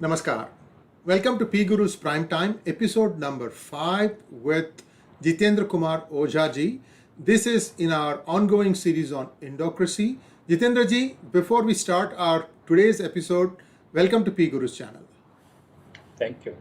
Namaskar. Welcome to PGurus Prime Time, episode number 5 with Jitendra Ojha ji. This is in our ongoing series on Indocracy. Jitendra ji, before we start our today's episode, welcome to PGurus channel. Thank you.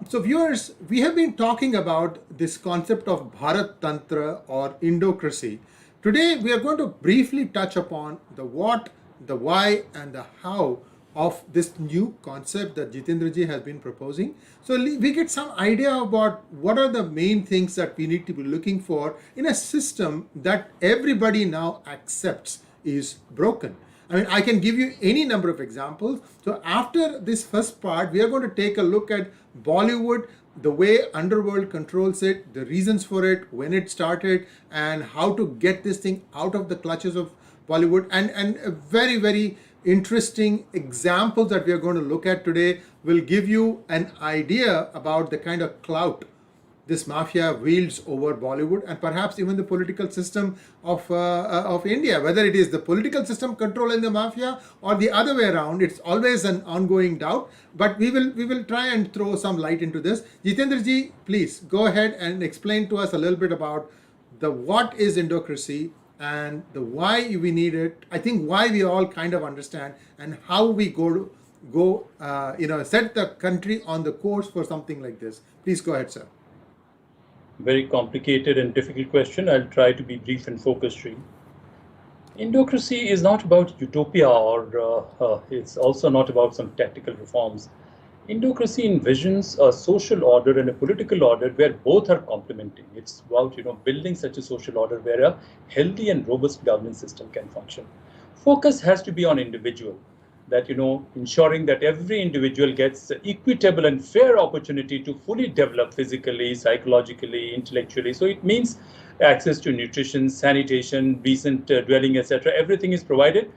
So viewers, we have been talking about this concept of Bharat Tantra or Indocracy. Today we are going to briefly touch upon the what, the why and the how of this new concept that Jitendra ji has been proposing. So we get some idea about what are the main things that we need to be looking for in a system that everybody now accepts is broken. I mean, I can give you any number of examples. So after this first part, we are going to take a look at Bollywood, the way Underworld controls it, the reasons for it, when it started, and how to get this thing out of the clutches of Bollywood, and a very, very interesting examples that we are going to look at today will give you an idea about the kind of clout this mafia wields over Bollywood and perhaps even the political system of India. Whether it is the political system controlling the mafia or the other way around, it's always an ongoing doubt. But we will try and throw some light into this. Jitendra ji, please go ahead and explain to us a little bit about the what is Indocracy and the why we need it. I think why we all kind of understand and how we set the country on the course for something like this. Please go ahead, sir. Very complicated and difficult question. I'll try to be brief and focused. Indocracy is not about utopia or it's also not about some tactical reforms. Indocracy envisions a social order and a political order where both are complementing. It's about building such a social order where a healthy and robust governance system can function. Focus has to be on individual. That ensuring that every individual gets equitable and fair opportunity to fully develop physically, psychologically, intellectually. So it means access to nutrition, sanitation, decent dwelling, etc. Everything is provided,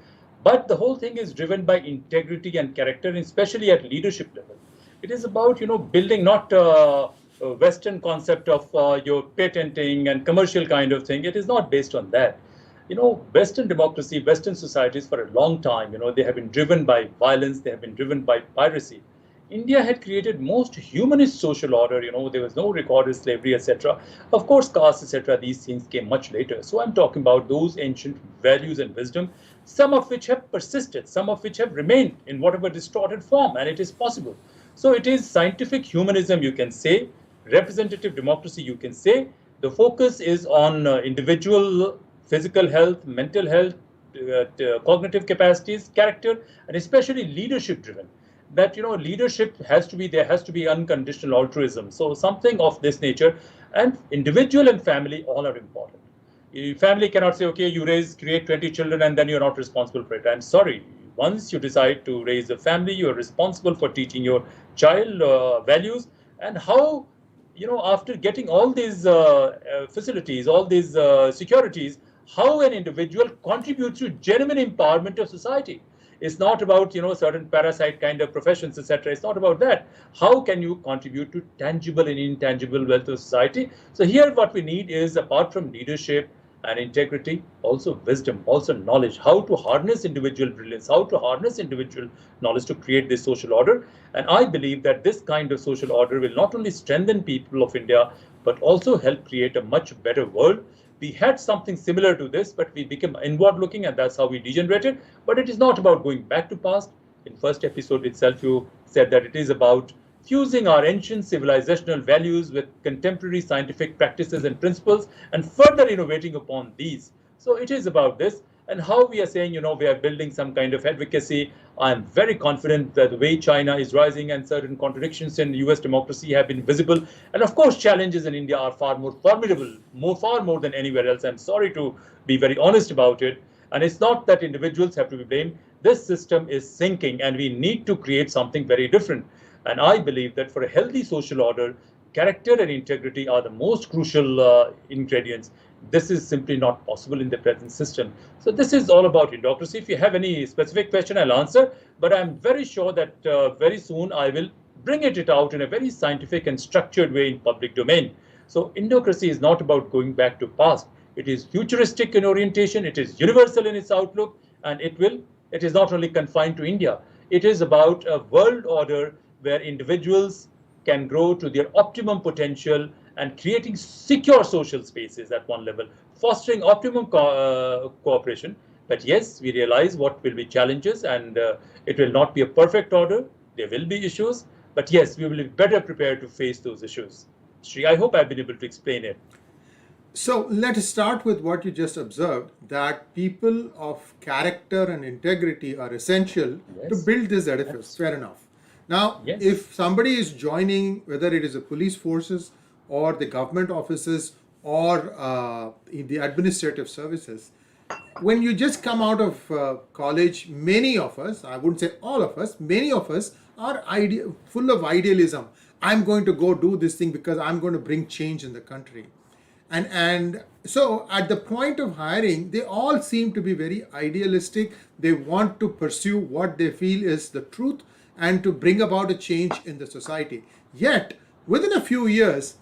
but the whole thing is driven by integrity and character, especially at leadership level. It is about building not a Western concept of your patenting and commercial kind of thing. It is not based on that. Western democracy, Western societies for a long time, they have been driven by violence, they have been driven by piracy. India had created most humanist social order, there was no recorded slavery, etc. Of course, caste, etc., these things came much later. So I'm talking about those ancient values and wisdom, some of which have persisted, some of which have remained in whatever distorted form, and it is possible. So it is scientific humanism, you can say, representative democracy, you can say. The focus is on individual physical health, mental health, cognitive capacities, character, and especially leadership driven. That leadership has to be, there has to be unconditional altruism. So something of this nature, and individual and family all are important. Family cannot say, okay, you create 20 children and then you're not responsible for it. I'm sorry. Once you decide to raise a family, you're responsible for teaching your child values and how, after getting all these facilities, all these securities, how an individual contributes to genuine empowerment of society. It's not about certain parasite kind of professions, etc. It's not about that. How can you contribute to tangible and intangible wealth of society? So here what we need is, apart from leadership and integrity, also wisdom, also knowledge, how to harness individual brilliance, how to harness individual knowledge to create this social order. And I believe that this kind of social order will not only strengthen people of India, but also help create a much better world. We had something similar to this, but we became inward looking, and that's how we degenerated. But it is not about going back to past. In first episode itself, you said that it is about fusing our ancient civilizational values with contemporary scientific practices and principles and further innovating upon these. So it is about this. And how we are saying, we are building some kind of advocacy. I'm very confident that the way China is rising and certain contradictions in US democracy have been visible. And of course, challenges in India are far more formidable, far more than anywhere else. I'm sorry to be very honest about it. And it's not that individuals have to be blamed. This system is sinking and we need to create something very different. And I believe that for a healthy social order, character and integrity are the most crucial ingredients. This is simply not possible in the present system. So this is all about Indocracy. If you have any specific question, I'll answer. But I'm very sure that very soon I will bring it out in a very scientific and structured way in public domain. So Indocracy is not about going back to past. It is futuristic in orientation. It is universal in its outlook. And it is not only confined to India. It is about a world order where individuals can grow to their optimum potential and creating secure social spaces at one level, fostering optimum cooperation. But yes, we realize what will be challenges, and it will not be a perfect order. There will be issues, but yes, we will be better prepared to face those issues. Sri, I hope I've been able to explain it. So let us start with what you just observed, that people of character and integrity are essential to Yes, build this edifice. yes, Fair enough. Now, yes. if somebody is joining, whether it is the police forces or the government offices or in the administrative services, when you just come out of college, many of us, I wouldn't say all of us, many of us are full of idealism. I'm going to go do this thing because I'm going to bring change in the country. And so at the point of hiring, they all seem to be very idealistic. They want to pursue what they feel is the truth and to bring about a change in the society. Yet, within a few years,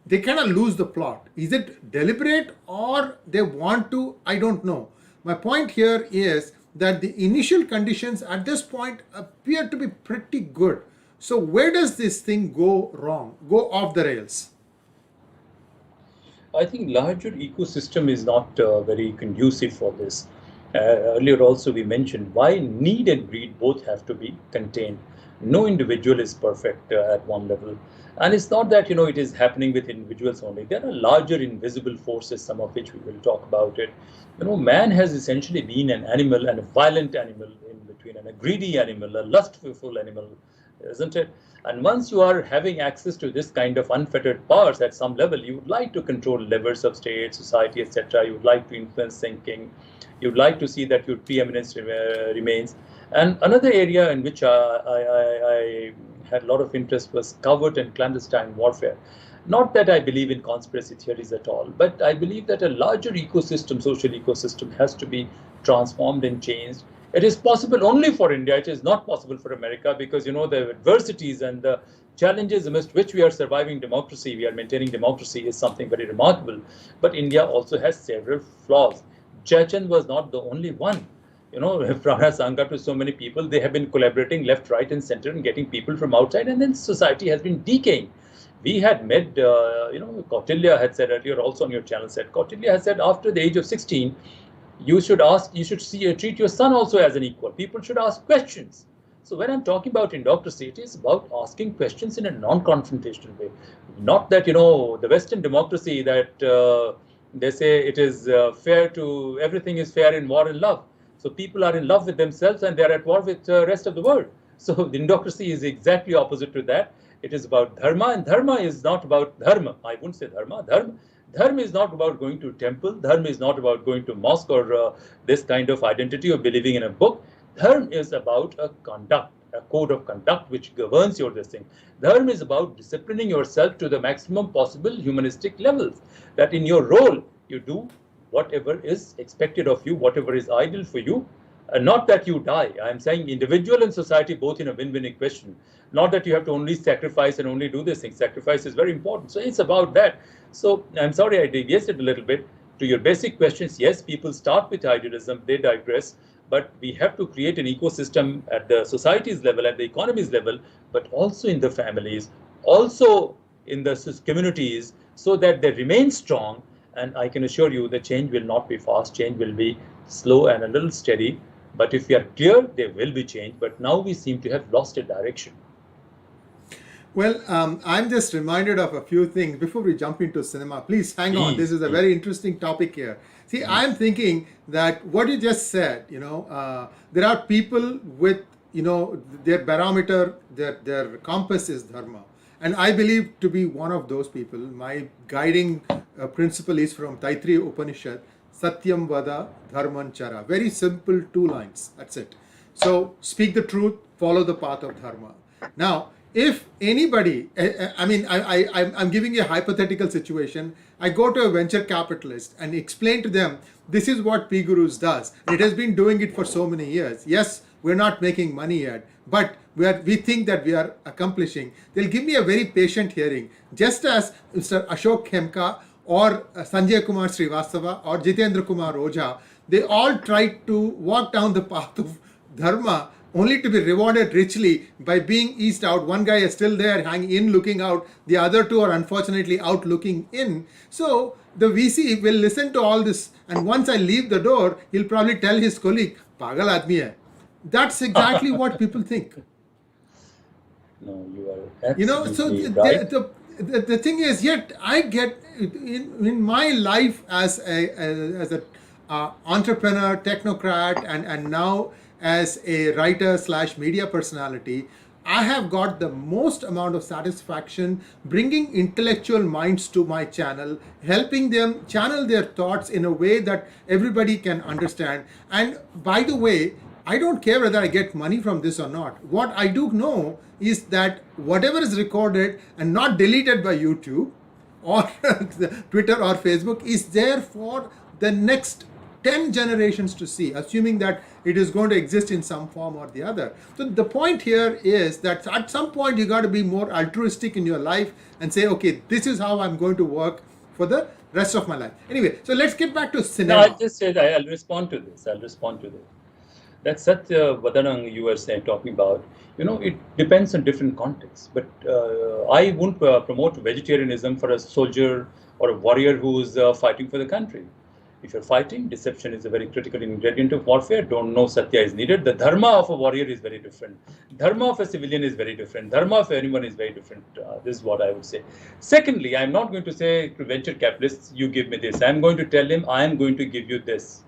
they kind of lose the plot. Is it deliberate or they want to? I don't know. My point here is that the initial conditions at this point appear to be pretty good. So where does this thing go wrong, go off the rails? I think larger ecosystem is not very conducive for this. Earlier also we mentioned why need and greed both have to be contained. No individual is perfect at one level. And it's not that, it is happening with individuals only. There are larger invisible forces, some of which we will talk about it. Man has essentially been an animal, and a violent animal in between, and a greedy animal, a lustful animal, isn't it? And once you are having access to this kind of unfettered powers at some level, you would like to control levers of state, society, etc. You would like to influence thinking. You would like to see that your preeminence remains. And another area in which I had a lot of interest was covert and clandestine warfare. Not that I believe in conspiracy theories at all, but I believe that a larger ecosystem, social ecosystem, has to be transformed and changed. It is possible only for India. It is not possible for America because, the adversities and the challenges amidst which we are surviving democracy, we are maintaining democracy is something very remarkable. But India also has several flaws. Chechen was not the only one. Prana Sangha to so many people, they have been collaborating left, right, and center and getting people from outside, and then society has been decaying. We had met, Kautilya had said earlier, also on your channel said, Kautilya has said after the age of 16, you should treat your son also as an equal. People should ask questions. So when I'm talking about Indocracy, it is about asking questions in a non-confrontational way. Not that, the Western democracy that they say it is everything is fair in war and love. So people are in love with themselves and they're at war with the rest of the world. So the Indocracy is exactly opposite to that. It is about dharma, and dharma is not about dharma. I wouldn't say dharma. Dharma is not about going to temple. Dharma is not about going to mosque or this kind of identity or believing in a book. Dharma is about a conduct, a code of conduct which governs your this thing. Dharma is about disciplining yourself to the maximum possible humanistic levels. That in your role, you do whatever is expected of you, whatever is ideal for you. Not that you die. I'm saying individual and society both in a win-win equation. Not that you have to only sacrifice and only do this thing. Sacrifice is very important. So it's about that. So I'm sorry I deviated a little bit. To your basic questions, yes, people start with idealism, they digress, but we have to create an ecosystem at the society's level, at the economy's level, but also in the families, also in the communities, so that they remain strong. And I can assure you the change will not be fast, change will be slow and a little steady. But if we are clear, there will be change. But now we seem to have lost a direction. Well, I'm just reminded of a few things before we jump into cinema. Please hang on. This is a Please. very interesting topic here. See, I'm thinking that what you just said, there are people with, their barometer, their compass is dharma. And I believe to be one of those people. My guiding principle is from Taittiriya Upanishad, Satyam Vada Dharman Chara. Very simple 2 lines. That's it. So speak the truth, follow the path of dharma. Now, if anybody, I'm giving you a hypothetical situation. I go to a venture capitalist and explain to them, this is what PGurus does. It has been doing it for so many years. Yes, we're not making money yet, but we think that we are accomplishing. They'll give me a very patient hearing, just as Mr. Ashok Khemka or Sanjay Kumar Srivastava or Jitendra Kumar Ojha, they all tried to walk down the path of dharma only to be rewarded richly by being eased out. One guy is still there, hanging in, looking out. The other two are unfortunately out looking in. So the VC will listen to all this, and once I leave the door, he'll probably tell his colleague, "Pagal aadmi hai." That's exactly what people think. No, you are So absolutely right. the thing is, yet I get in my life as a entrepreneur, technocrat, and now as a writer slash media personality, I have got the most amount of satisfaction bringing intellectual minds to my channel, helping them channel their thoughts in a way that everybody can understand. And by the way, I don't care whether I get money from this or not. What I do know is that whatever is recorded and not deleted by YouTube or Twitter or Facebook is there for the next 10 generations to see, assuming that it is going to exist in some form or the other. So the point here is that at some point you got to be more altruistic in your life and say, okay, this is how I'm going to work for the rest of my life. Anyway, so let's get back to No, I'll cinema. just say that I'll respond to this. I'll respond to this. That Satya Vadanang you were saying, talking about, it depends on different contexts. But I wouldn't promote vegetarianism for a soldier or a warrior who's fighting for the country. If you're fighting, deception is a very critical ingredient of warfare. Don't know Satya is needed. The dharma of a warrior is very different. Dharma of a civilian is very different. Dharma of anyone is very different. This is what I would say. Secondly, I'm not going to say to venture capitalists, you give me this. I'm going to tell him, I am going to give you this.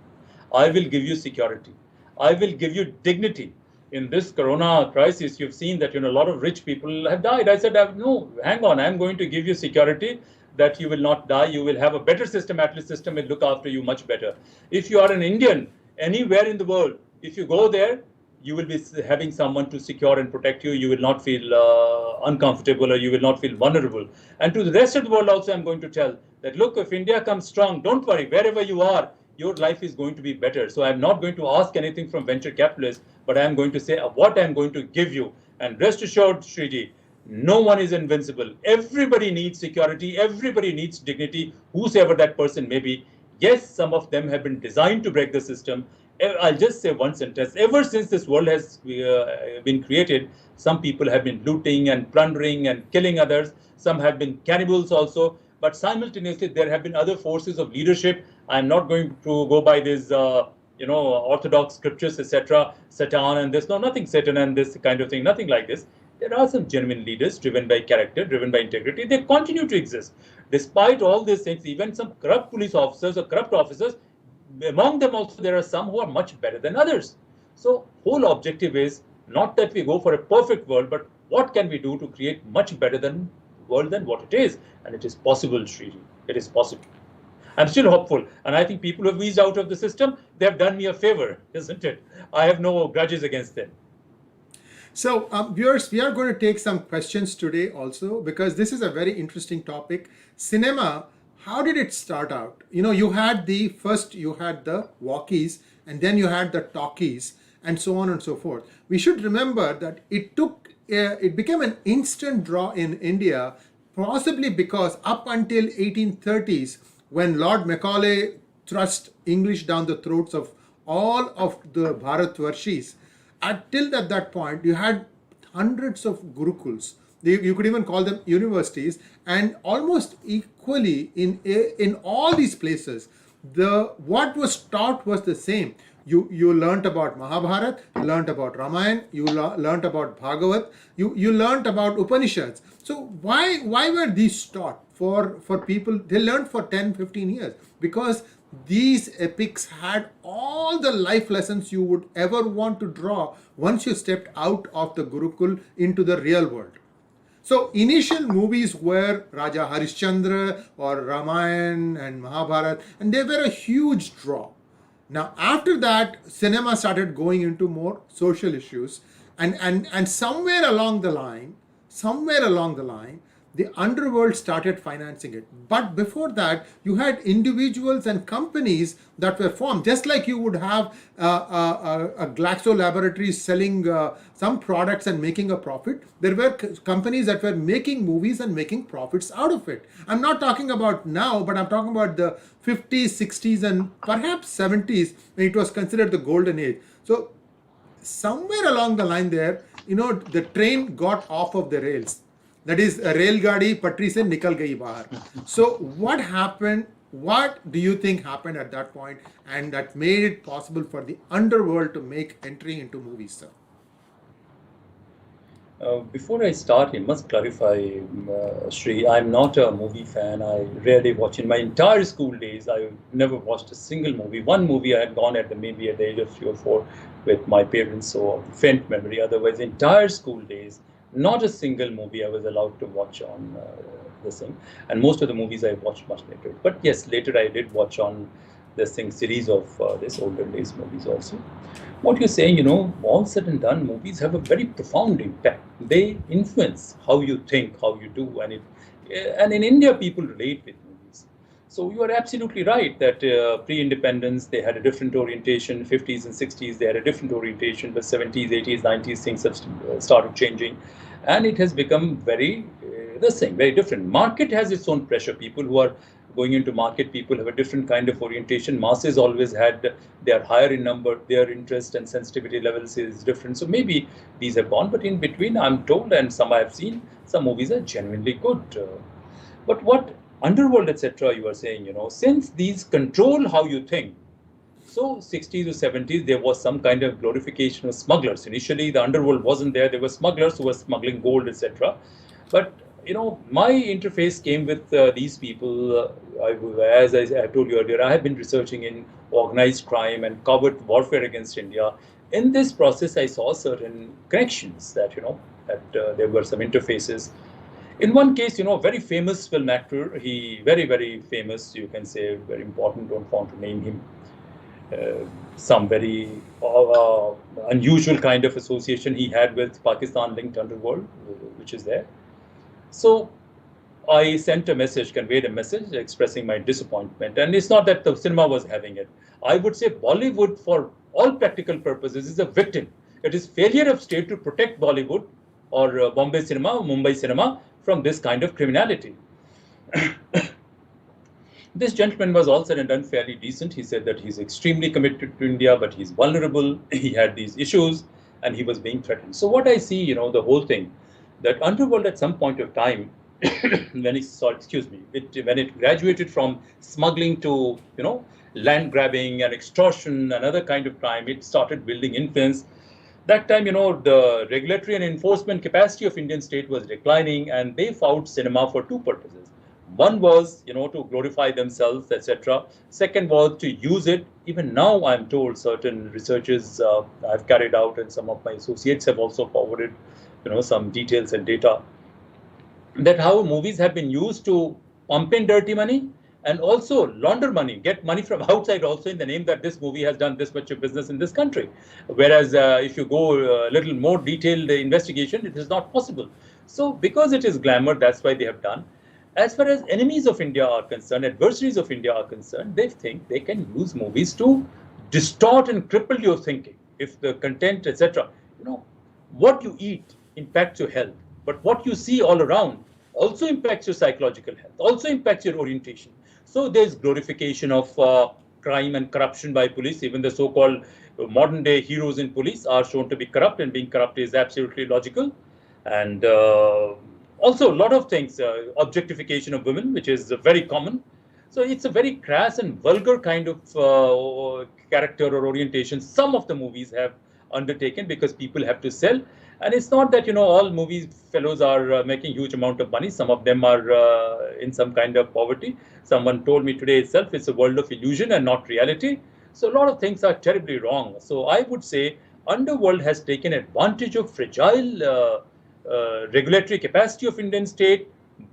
I will give you security. I will give you dignity. In this corona crisis, you've seen that a lot of rich people have died. I said, no, hang on, I'm going to give you security that you will not die. You will have a better system. At least system will look after you much better. If you are an Indian anywhere in the world, if you go there, you will be having someone to secure and protect you. You will not feel uncomfortable, or you will not feel vulnerable. And to the rest of the world also, I'm going to tell that, look, if India comes strong, don't worry, wherever you are, your life is going to be better. So I'm not going to ask anything from venture capitalists, but I'm going to say what I'm going to give you. And rest assured, Sriji, no one is invincible. Everybody needs security. Everybody needs dignity, whosoever that person may be. Yes, some of them have been designed to break the system. I'll just say one sentence. Ever since this world has been created, some people have been looting and plundering and killing others. Some have been cannibals also. But simultaneously, there have been other forces of leadership. I'm not going to go by these, orthodox scriptures, etc., Satan and this. No, nothing Satan and this kind of thing, nothing like this. There are some genuine leaders driven by character, driven by integrity. They continue to exist. Despite all these things, even some corrupt police officers or corrupt officers, among them also there are some who are much better than others. So whole objective is not that we go for a perfect world, but what can we do to create much better than world than what it is. And it is possible, Sriji. It is possible. I'm still hopeful. And I think people who have eased out of the system, they have done me a favor, isn't it? I have no grudges against them. So, viewers, we are going to take some questions today also, because this is a very interesting topic. Cinema, how did it start out? You had the walkies, and then you had the talkies, and so on and so forth. We should remember that it became an instant draw in India, possibly because up until 1830s, when Lord Macaulay thrust English down the throats of all of the Bharatvarshis, until at that point, you had hundreds of gurukuls. You could even call them universities, and almost equally in all these places, what was taught was the same. You learnt about Mahabharata, you learnt about Ramayana, you learnt about Bhagavat, you learnt about Upanishads. So why were these taught for people? They learned for 10-15 years because these epics had all the life lessons you would ever want to draw once you stepped out of the Gurukul into the real world. So initial movies were Raja Harishchandra or Ramayana and Mahabharata, and they were a huge draw. Now after that, cinema started going into more social issues, and somewhere along the line, the underworld started financing it. But before that, you had individuals and companies that were formed, just like you would have a Glaxo Laboratories selling some products and making a profit. There were companies that were making movies and making profits out of it. I'm not talking about now, but I'm talking about the 50s, 60s, and perhaps 70s, when it was considered the golden age. So somewhere along the line there, the train got off of the rails. That is, a railgadi patri se nikal gayi bahar. So what happened? What do you think happened at that point, and that made it possible for the underworld to make entry into movies, sir? Before I start, I must clarify, Shri, I'm not a movie fan. I rarely watch. In my entire school days, I never watched a single movie. One movie I had gone maybe at the age of 3 or 4 with my parents, so faint memory. Otherwise, entire school days, not a single movie I was allowed to watch on this thing. And most of the movies I watched much later. But yes, later I did watch on this thing, series of this older days movies also. What you're saying, all said and done, movies have a very profound impact. They influence how you think, how you do, and in India, people relate with movies. So you are absolutely right that pre-independence they had a different orientation. 50s and 60s they had a different orientation, but 70s, 80s, 90s things have started changing, and it has become very the same, very different. Market has its own pressure. People who are going into market, people have a different kind of orientation. Masses always had, they are higher in number, their interest and sensitivity levels is different. So maybe these have gone, but in between, I'm told, and some I have seen, some movies are genuinely good. But what Underworld, etc., you are saying, since these control how you think, so 60s to 70s, there was some kind of glorification of smugglers. Initially, the underworld wasn't there. There were smugglers who were smuggling gold, etc. But my interface came with these people. As I told you earlier, I have been researching in organized crime and covert warfare against India. In this process, I saw certain connections that there were some interfaces. In one case, very famous film actor. He very famous. You can say very important. Don't want to name him. Some very unusual kind of association he had with Pakistan-linked underworld, which is there. So I sent a message, conveyed a message expressing my disappointment. And it's not that the cinema was having it. I would say Bollywood, for all practical purposes, is a victim. It is failure of state to protect Bollywood or Bombay cinema, or Mumbai cinema from this kind of criminality. This gentleman was all said and done fairly decent. He said that he's extremely committed to India, but he's vulnerable. He had these issues and he was being threatened. So what I see, the whole thing, that Underworld at some point of time, when it graduated from smuggling to, land grabbing and extortion and other kind of crime, it started building influence. That time, the regulatory and enforcement capacity of Indian state was declining, and they fought cinema for two purposes. One was, to glorify themselves, etc. Second was to use it. Even now, I'm told certain researches I've carried out, and some of my associates have also forwarded, some details and data, that how movies have been used to pump in dirty money and also launder money, get money from outside also in the name that this movie has done this much of business in this country. Whereas if you go a little more detailed investigation, it is not possible. So because it is glamour, that's why they have done. As far as enemies of India are concerned, adversaries of India are concerned, they think they can use movies to distort and cripple your thinking. If the content, etc., what you eat impacts your health, but what you see all around also impacts your psychological health, also impacts your orientation. So there's glorification of crime and corruption by police. Even the so-called modern day heroes in police are shown to be corrupt, and being corrupt is absolutely logical. And also a lot of things, objectification of women, which is very common. So it's a very crass and vulgar kind of character or orientation some of the movies have undertaken because people have to sell. And it's not that, all movie fellows are making huge amount of money. Some of them are in some kind of poverty. Someone told me today itself, it's a world of illusion and not reality. So a lot of things are terribly wrong. So I would say Underworld has taken advantage of fragile regulatory capacity of Indian state,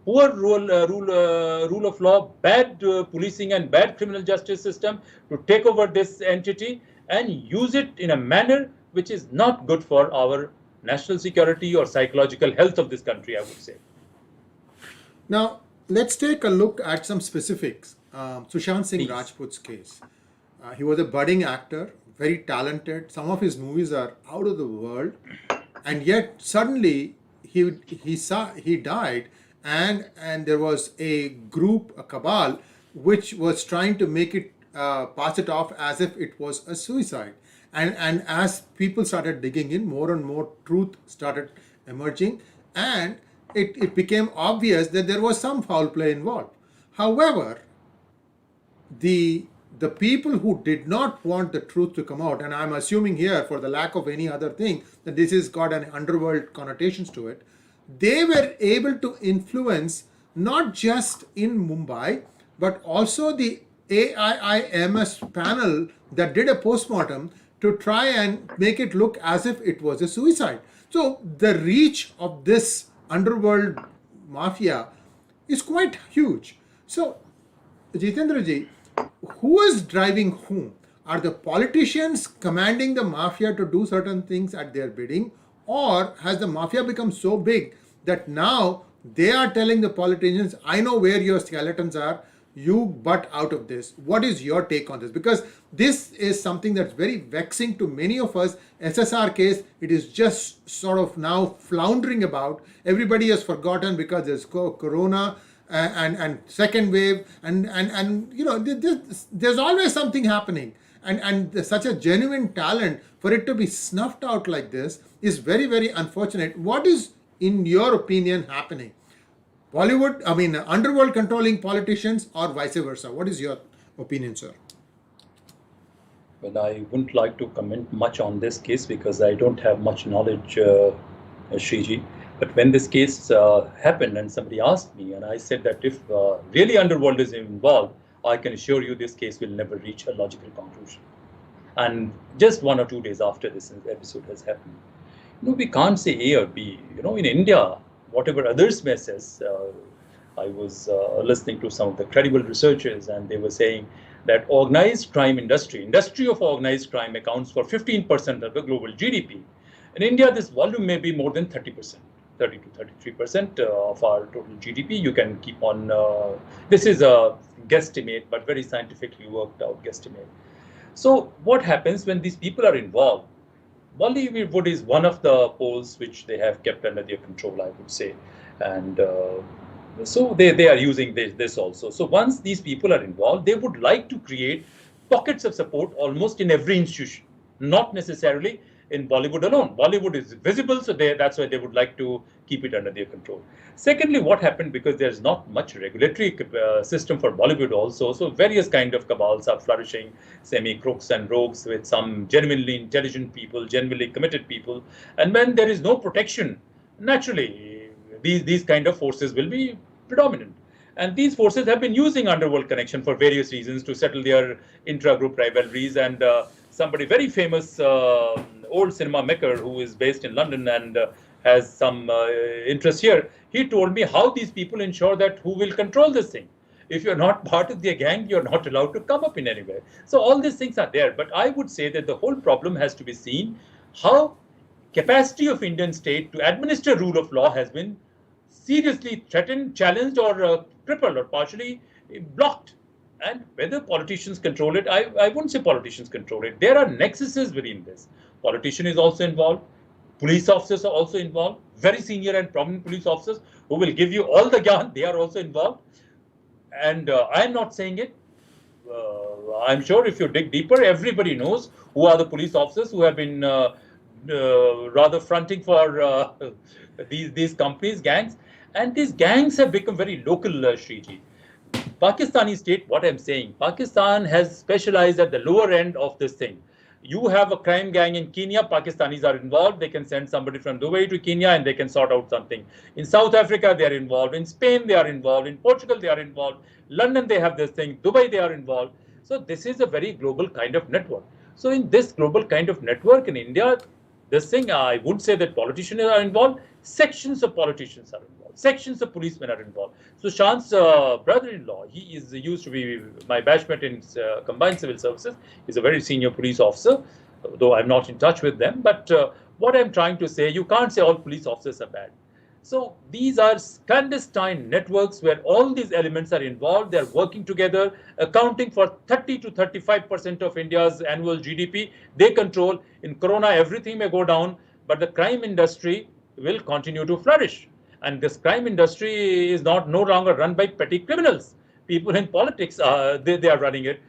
poor rule of law, bad policing and bad criminal justice system to take over this entity and use it in a manner which is not good for our national security or psychological health of this country, I would say. Now, let's take a look at some specifics. Sushant Singh Please. Rajput's case. He was a budding actor, very talented. Some of his movies are out of the world, and yet suddenly he died, and there was a group, a cabal, which was trying to make it pass it off as if it was a suicide. And as people started digging in, more and more truth started emerging, and it became obvious that there was some foul play involved. However, the people who did not want the truth to come out, and I'm assuming here for the lack of any other thing that this has got an underworld connotations to it, they were able to influence not just in Mumbai but also the AIIMS panel that did a postmortem to try and make it look as if it was a suicide. So the reach of this underworld mafia is quite huge. So Jitendra ji, who is driving whom? Are the politicians commanding the mafia to do certain things at their bidding, or has the mafia become so big that now they are telling the politicians, I know where your skeletons are, you butt out of this? What is your take on this? Because this is something that's very vexing to many of us. SSR case, it is just sort of now floundering about. Everybody has forgotten because there's corona and second wave, and you know, there's always something happening, and such a genuine talent, for it to be snuffed out like this is very, very unfortunate. What is, in your opinion, happening? Bollywood, I mean, underworld controlling politicians, or vice versa? What is your opinion, sir? Well, I wouldn't like to comment much on this case because I don't have much knowledge, Shriji. But when this case happened and somebody asked me, and I said that if really Underworld is involved, I can assure you this case will never reach a logical conclusion. And just 1 or 2 days after this episode has happened, you know, we can't say A or B. You know, in India, whatever others may say, I was listening to some of the credible researchers, and they were saying that organized crime industry of organized crime accounts for 15% of the global GDP. In India, this volume may be more than 30%. 30 to 33% of our total GDP. You can keep on, this is a guesstimate, but very scientifically worked out guesstimate. So what happens when these people are involved? Bollywood is one of the poles which they have kept under their control, I would say. And so they are using this also. So once these people are involved, they would like to create pockets of support almost in every institution, not necessarily in Bollywood alone. Bollywood is visible, so that's why they would like to keep it under their control. Secondly, what happened, because there's not much regulatory system for Bollywood also, so various kind of cabals are flourishing, semi-crooks and rogues with some genuinely intelligent people, genuinely committed people. And when there is no protection, naturally, these kind of forces will be predominant. And these forces have been using underworld connection for various reasons to settle their intra-group rivalries. And somebody very famous old cinema maker who is based in London and has some interest here, he told me how these people ensure that who will control this thing. If you're not part of their gang, you're not allowed to come up in anywhere. So all these things are there. But I would say that the whole problem has to be seen how capacity of Indian state to administer rule of law has been seriously threatened, challenged, or crippled, or partially blocked. And whether politicians control it, I wouldn't say politicians control it. There are nexuses within this. Politician is also involved. Police officers are also involved. Very senior and prominent police officers who will give you all the gyan, they are also involved. And I'm not saying it. I'm sure if you dig deeper, everybody knows who are the police officers who have been rather fronting for these companies, gangs. And these gangs have become very local, Shriji. Pakistani state, what I'm saying, Pakistan has specialized at the lower end of this thing. You have a crime gang in Kenya, Pakistanis are involved. They can send somebody from Dubai to Kenya and they can sort out something. In South Africa, they are involved. In Spain, they are involved. In Portugal, they are involved. London, they have this thing. Dubai, they are involved. So this is a very global kind of network. So in this global kind of network in India, this thing, I would say that politicians are involved. Sections of politicians are involved. Sections of policemen are involved. So Shant's brother-in-law, he used to be my batchmate in combined civil services. He's a very senior police officer, though I'm not in touch with them. But what I'm trying to say, you can't say all police officers are bad. So these are clandestine networks where all these elements are involved. They're working together, accounting for 30 to 35% of India's annual GDP. They control. In Corona, everything may go down, but the crime industry will continue to flourish. And this crime industry is no longer run by petty criminals. People in politics, they are running it.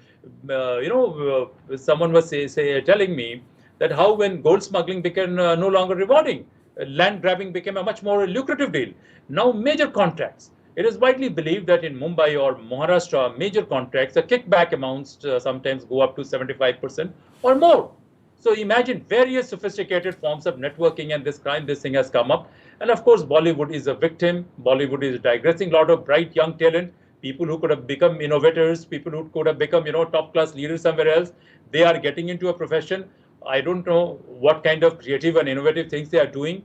Someone was telling me that how when gold smuggling became no longer rewarding, land grabbing became a much more lucrative deal. Now major contracts. It is widely believed that in Mumbai or Maharashtra, major contracts, the kickback amounts sometimes go up to 75% or more. So imagine various sophisticated forms of networking and this crime, this thing has come up. And of course, Bollywood is a victim. Bollywood is digressing a lot of bright young talent, people who could have become innovators, people who could have become, top class leaders somewhere else. They are getting into a profession. I don't know what kind of creative and innovative things they are doing.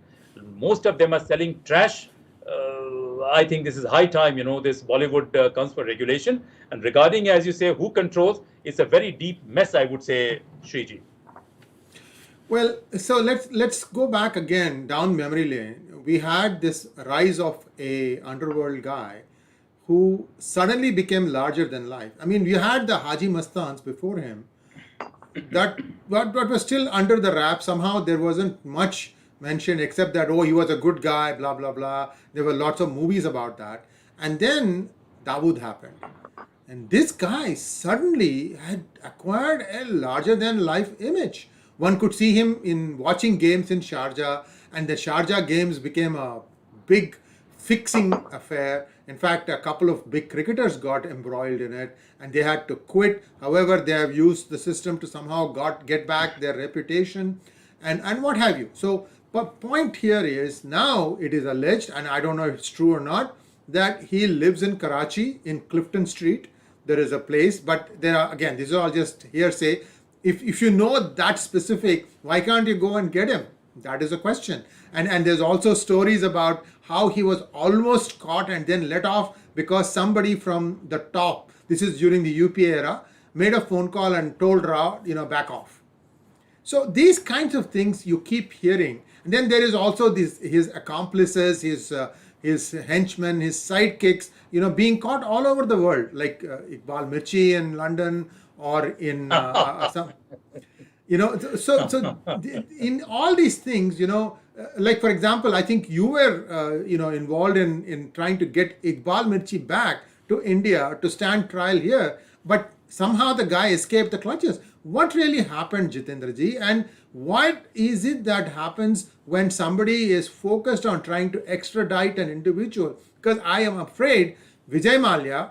Most of them are selling trash. I think this is high time, this Bollywood comes for regulation. And regarding, as you say, who controls, it's a very deep mess, I would say, Shriji. Well, so let's go back again down memory lane. We had this rise of a underworld guy who suddenly became larger than life. I mean, we had the Haji Mastans before him. That what was still under the wrap. Somehow there wasn't much mentioned except that, oh, he was a good guy, blah blah blah. There were lots of movies about that. And then Dawood happened. And this guy suddenly had acquired a larger than life image. One could see him in watching games in Sharjah, and the Sharjah games became a big fixing affair. In fact, a couple of big cricketers got embroiled in it and they had to quit. However, they have used the system to somehow get back their reputation and what have you. So, but point here is now it is alleged, and I don't know if it's true or not, that he lives in Karachi in Clifton Street. There is a place, but there are, again, these are all just hearsay. If you know that specific, why can't you go and get him? That is a question. And there's also stories about how he was almost caught and then let off because somebody from the top, this is during the UPA era, made a phone call and told Rao, back off. So these kinds of things you keep hearing. And then there is also his accomplices, his henchmen, his sidekicks, being caught all over the world, like Iqbal Mirchi in London or in some, so in all these things, like for example, I think you were, involved in trying to get Iqbal Mirchi back to India to stand trial here, but somehow the guy escaped the clutches. What really happened, Jitendra ji, and what is it that happens when somebody is focused on trying to extradite an individual? Because I am afraid Vijay Mallya,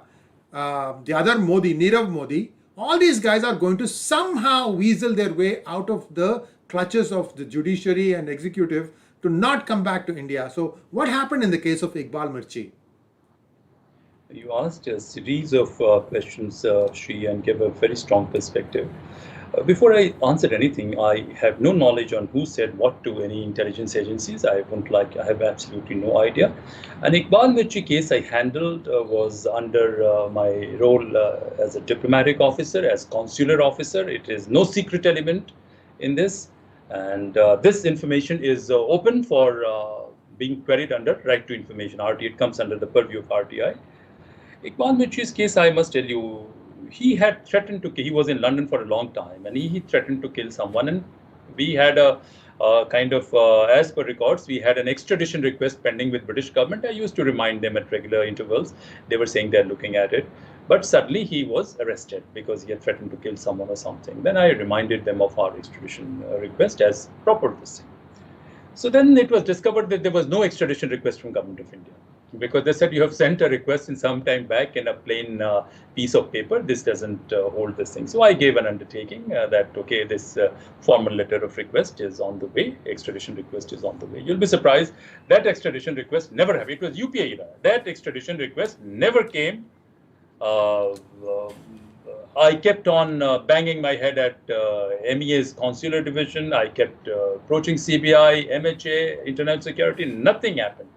the other Modi, Nirav Modi, all these guys are going to somehow weasel their way out of the clutches of the judiciary and executive to not come back to India. So what happened in the case of Iqbal Mirchi? You asked a series of questions, Shri, and gave a very strong perspective. Before I answer anything, I have no knowledge on who said what to any intelligence agencies. I have absolutely no idea. An Iqbal Mirchi case I handled was under my role as a diplomatic officer, as consular officer. It is no secret element in this. And this information is open for being queried under right to information. It comes under the purview of RTI. Iqbal Mirchi's case, I must tell you, he had threatened to kill. He was in London for a long time, and he threatened to kill someone. And we had a kind of, as per records, we had an extradition request pending with British government. I used to remind them at regular intervals. They were saying they're looking at it. But suddenly he was arrested because he had threatened to kill someone or something. Then I reminded them of our extradition request as proper this thing. So then it was discovered that there was no extradition request from Government of India, because they said you have sent a request in some time back in a plain piece of paper. This doesn't hold this thing. So I gave an undertaking that, okay, this formal letter of request is on the way. Extradition request is on the way. You'll be surprised that extradition request never happened. It was UPA era. That extradition request never came. I kept on banging my head at MEA's consular division. I kept approaching CBI, MHA, internal security. Nothing happened.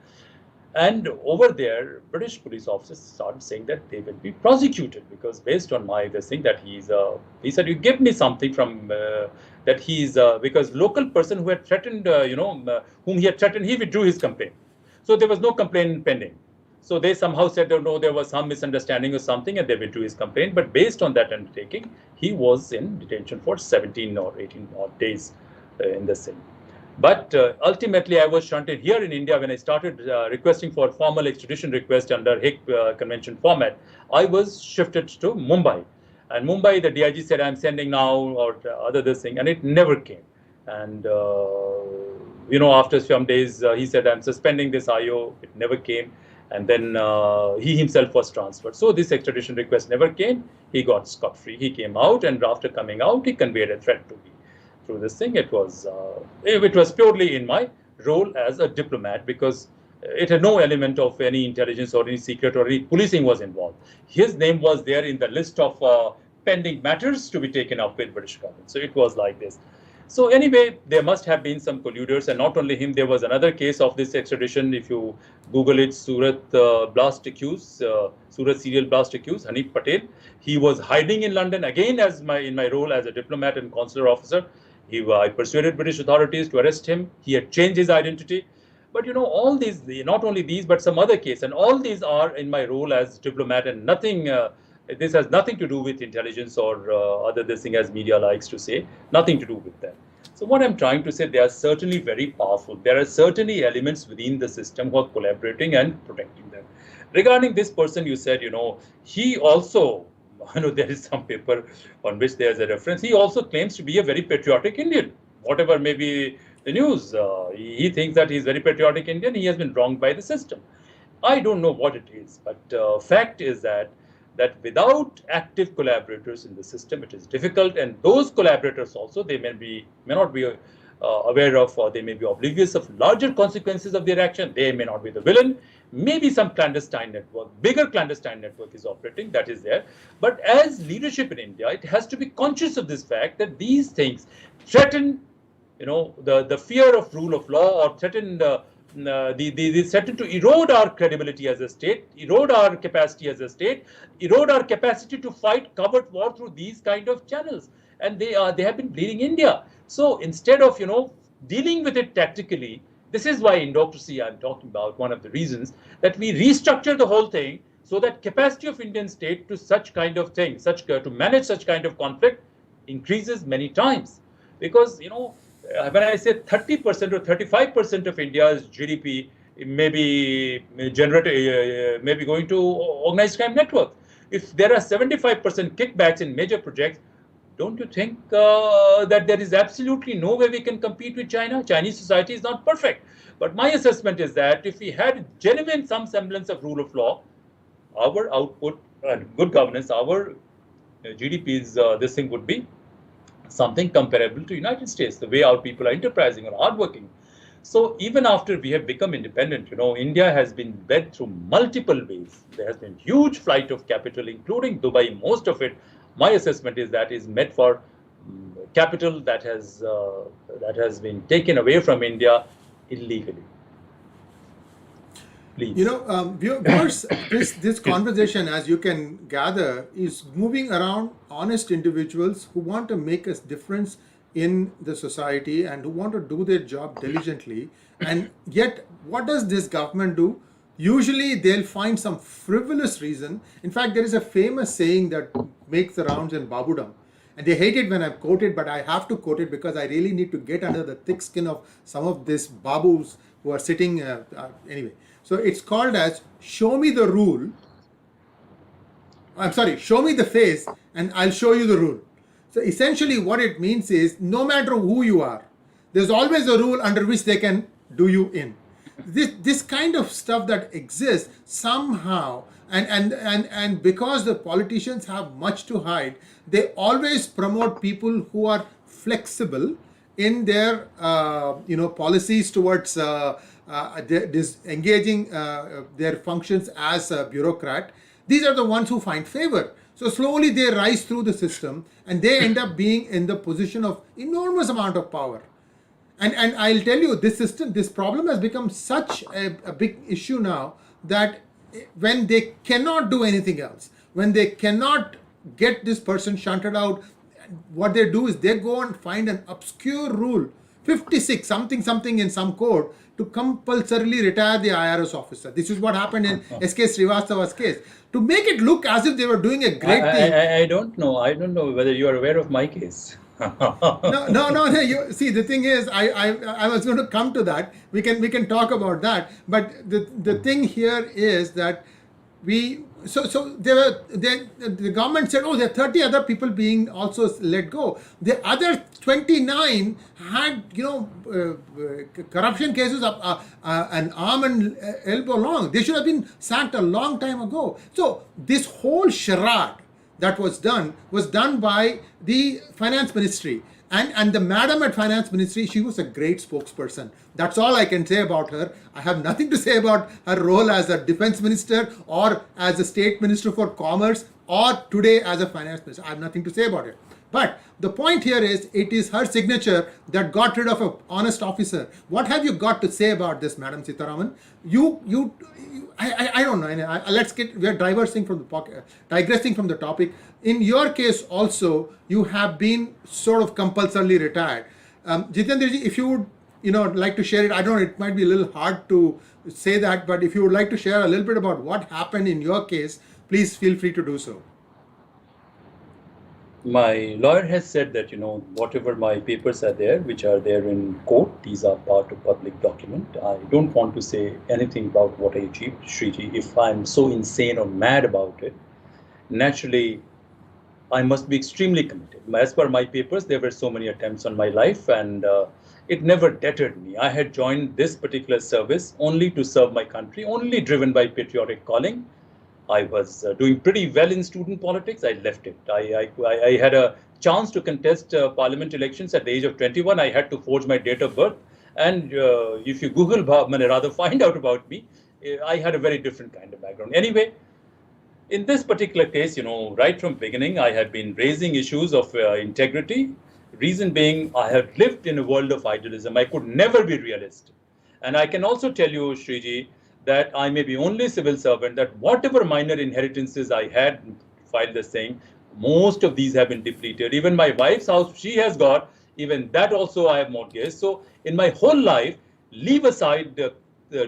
And over there, British police officers started saying that they will be prosecuted because based on this thing that he said, you give me something from that because local person who had threatened, whom he had threatened, he withdrew his complaint. So there was no complaint pending. So they somehow said, oh, no, there was some misunderstanding or something, and they withdrew his complaint. But based on that undertaking, he was in detention for 17 or 18 odd days in this thing. But ultimately, I was shunted here in India when I started requesting for formal extradition request under Hague Convention format. I was shifted to Mumbai. And Mumbai, the DIG said, I'm sending now, or other this thing, and it never came. And, after some days, he said, I'm suspending this IO. It never came. And then he himself was transferred. So this extradition request never came. He got scot-free. He came out, and after coming out, he conveyed a threat to me through this thing. It was purely in my role as a diplomat, because it had no element of any intelligence or any secret or any policing was involved. His name was there in the list of pending matters to be taken up with British government. So it was like this. So anyway, there must have been some colluders, and not only him, there was another case of this extradition. If you Google it, Surat Surat serial blast accused, Hanif Patel. He was hiding in London again in my role as a diplomat and consular officer. I persuaded British authorities to arrest him. He had changed his identity. But all these, not only these, but some other case, and all these are in my role as diplomat, and nothing. This has nothing to do with intelligence or other this thing, as media likes to say. Nothing to do with that. So what I'm trying to say, they are certainly very powerful. There are certainly elements within the system who are collaborating and protecting them. Regarding this person, you said, he also, there is some paper on which there's a reference. He also claims to be a very patriotic Indian. Whatever may be the news, he thinks that he's very patriotic Indian. He has been wronged by the system. I don't know what it is, but fact is that without active collaborators in the system, it is difficult. And those collaborators also, they may not be aware of, or they may be oblivious of larger consequences of their action. They may not be the villain. Maybe some clandestine network, bigger clandestine network is operating, that is there. But as leadership in India, it has to be conscious of this fact that these things threaten, the fear of rule of law, or threaten they threaten to erode our credibility as a state, erode our capacity as a state, erode our capacity to fight covert war through these kind of channels. And they have been bleeding India. So instead of dealing with it tactically, this is why Indocracy I'm talking about, one of the reasons that we restructure the whole thing so that capacity of Indian state to such kind of thing, to manage such kind of conflict increases many times. Because when I say 30% or 35% of India's GDP may be going to organized crime network. If there are 75% kickbacks in major projects, don't you think that there is absolutely no way we can compete with China? Chinese society is not perfect. But my assessment is that if we had genuine some semblance of rule of law, our output and good governance, our GDP's this thing would be something comparable to United States, the way our people are enterprising or hardworking. So even after we have become independent, India has been bed through multiple ways. There has been huge flight of capital, including Dubai. Most of it, my assessment is that is meant for capital that has been taken away from India illegally. Please. Viewers, this conversation, as you can gather, is moving around honest individuals who want to make a difference in the society and who want to do their job diligently. And yet, what does this government do? Usually, they'll find some frivolous reason. In fact, there is a famous saying that makes the rounds in Babudam. And they hate it when I quote it, but I have to quote it because I really need to get under the thick skin of some of these babus who are sitting anyway. So it's called as show me the rule. Show me the face and I'll show you the rule. So essentially what it means is no matter who you are, there's always a rule under which they can do you in. This kind of stuff that exists somehow, and because the politicians have much to hide, they always promote people who are flexible in their policies towards engaging their functions as a bureaucrat. These are the ones who find favor. So slowly they rise through the system and they end up being in the position of enormous amount of power. And I'll tell you, this problem has become such a big issue now that when they cannot do anything else, when they cannot get this person shunted out, what they do is they go and find an obscure rule, 56 something in some code, to compulsorily retire the IRS officer. This is what happened in S.K. Srivastava's case. To make it look as if they were doing a great thing. I don't know. I don't know whether you are aware of my case. No. See, the thing is, I was going to come to that. We can talk about that. But the thing here is that the government said, oh, there are 30 other people being also let go. The other 29 had, corruption cases of an arm and elbow long. They should have been sacked a long time ago. So this whole charade that was done by the finance ministry. And the madam at finance ministry, she was a great spokesperson. That's all I can say about her. I have nothing to say about her role as a defense minister or as a state minister for commerce or today as a finance minister. I have nothing to say about it. But the point here is, it is her signature that got rid of an honest officer. What have you got to say about this, Madam Sitaraman? I don't know. We are digressing from the topic. In your case also, you have been sort of compulsorily retired. Jitendra ji, if you would, like to share it. I don't know, it might be a little hard to say that, but if you would like to share a little bit about what happened in your case, please feel free to do so. My lawyer has said that, whatever my papers are there, which are there in court, these are part of public document. I don't want to say anything about what I achieved, Shriji. If I'm so insane or mad about it, naturally, I must be extremely committed. As per my papers, there were so many attempts on my life, and it never deterred me. I had joined this particular service only to serve my country, only driven by patriotic calling. I was doing pretty well in student politics. I left it. I had a chance to contest parliament elections at the age of 21. I had to forge my date of birth. And if you Google, rather find out about me, I had a very different kind of background. Anyway, in this particular case, right from beginning, I have been raising issues of integrity. Reason being, I have lived in a world of idealism. I could never be realist. And I can also tell you, Shriji, that I may be only civil servant, that whatever minor inheritances I had filed this thing, most of these have been depleted. Even my wife's house, she has got, even that also I have mortgaged. So in my whole life, leave aside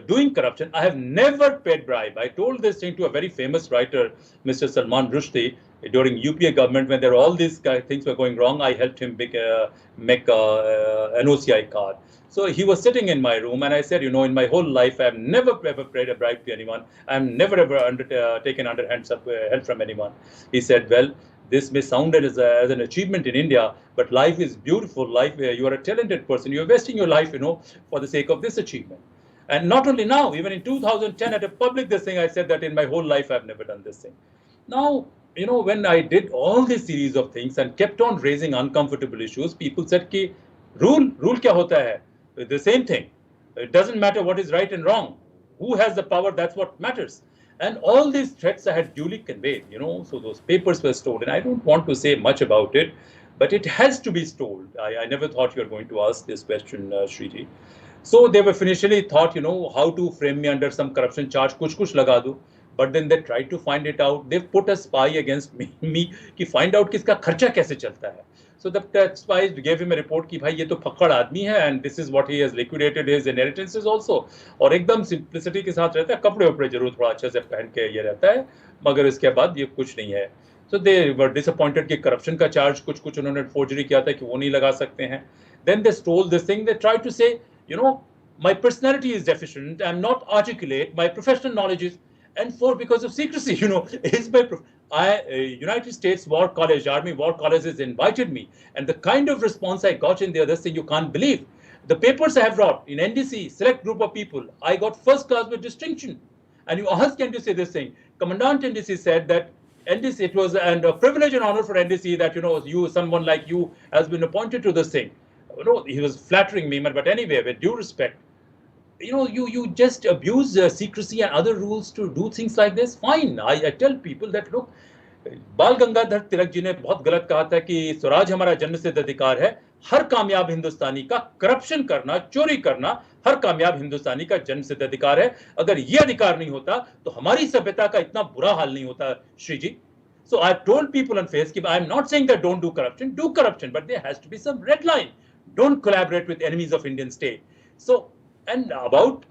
doing corruption, I have never paid bribe. I told this thing to a very famous writer, Mr. Salman Rushdie, during UPA government, when there were all these things were going wrong. I helped him make an OCI card. So he was sitting in my room, and I said, in my whole life, I have never ever paid a bribe to anyone. I'm never ever taken underhand help from anyone. He said, well, this may sound as an achievement in India, but life is beautiful. Life, you are a talented person. You're wasting your life, for the sake of this achievement. And not only now, even in 2010 at a public this thing, I said that in my whole life, I've never done this thing. Now, when I did all this series of things and kept on raising uncomfortable issues, people said, ki, rule kya hota hai? The same thing. It doesn't matter what is right and wrong. Who has the power? That's what matters. And all these threats I had duly conveyed, so those papers were stolen. I don't want to say much about it, but it has to be stolen. I never thought you were going to ask this question, Shriji. So they were initially thought, how to frame me under some corruption charge, kuch laga do. But then they tried to find it out. They've put a spy against me ki find out kiska kharcha kaise chalta hai. So the spies gave him a report कि भाई ये तो फक्कड़ आदमी है, and this is what he has liquidated his inheritances also. और एकदम simplicity के साथ रहता है, कपड़े उपड़े जरूर थोड़ा अच्छे से पहन के ये रहता है, मगर इसके बाद ये कुछ नहीं है. So they were disappointed कि corruption का charge कुछ उन्होंने forgery किया था कि वो नहीं लगा सकते हैं. Then they stole this thing. They tried to say, my personality is deficient. I'm not articulate. My professional knowledge is, and because of secrecy, is my. United States War College, Army War College has invited me, and the kind of response I got in the other thing, you can't believe. The papers I have brought in NDC, select group of people, I got first class with distinction. And you ask NDC this thing. Commandant NDC said that NDC, it was a privilege and honor for NDC that, someone like you has been appointed to this thing. He was flattering me, but anyway, with due respect, you just abuse secrecy and other rules to do things like this. Fine. I tell people that, look, बाल गंगाधर तिलक जी ने बहुत गलत कहा था कि स्वराज हमारा जन्मसिद्ध अधिकार है. हर कामयाब हिंदुस्तानी का करप्शन करना, चोरी करना, हर कामयाब हिंदुस्तानी का जन्मसिद्ध अधिकार है. अगर ये अधिकार नहीं होता तो हमारी सभ्यता का इतना बुरा हाल नहीं होता, श्री जी. So I've told people on face, I'm not saying that don't do corruption, but there has to be some red line. Don't collaborate with enemies of Indian state. So, and